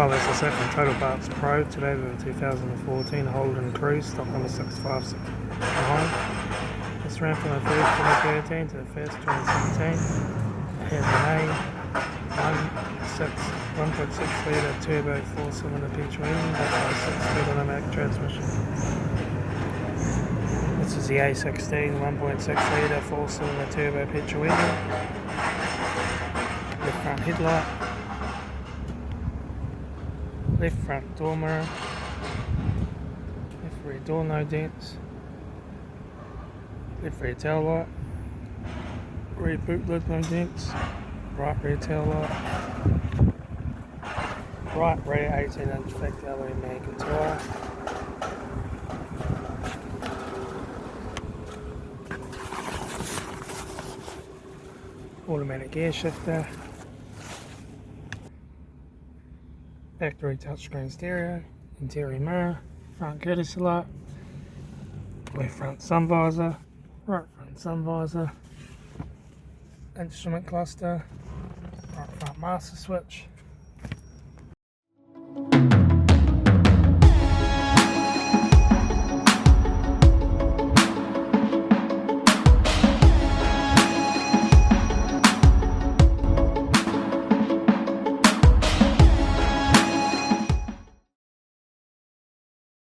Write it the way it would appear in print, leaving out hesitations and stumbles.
Hi, this is Zach from Total Parts Pro. Today we have a 2014 Holden Cruze, stock number 65609. This ran from the first 2013 to the first 2017. It has an A1.6 litre turbo 4-cylinder petrol engine backed by a 6-speed automatic transmission. This is the A16 1.6 litre 4-cylinder turbo petrol engine. Left front headlight. Left front door mirror, left rear door no dents, left rear tail light, rear boot lid no dents, right rear tail light, right rear 18-inch factory alloy mag tyre, automatic gear shifter, factory touchscreen stereo, interior mirror, front courtesy light, left front sun visor, right front sun visor, instrument cluster, right front master switch,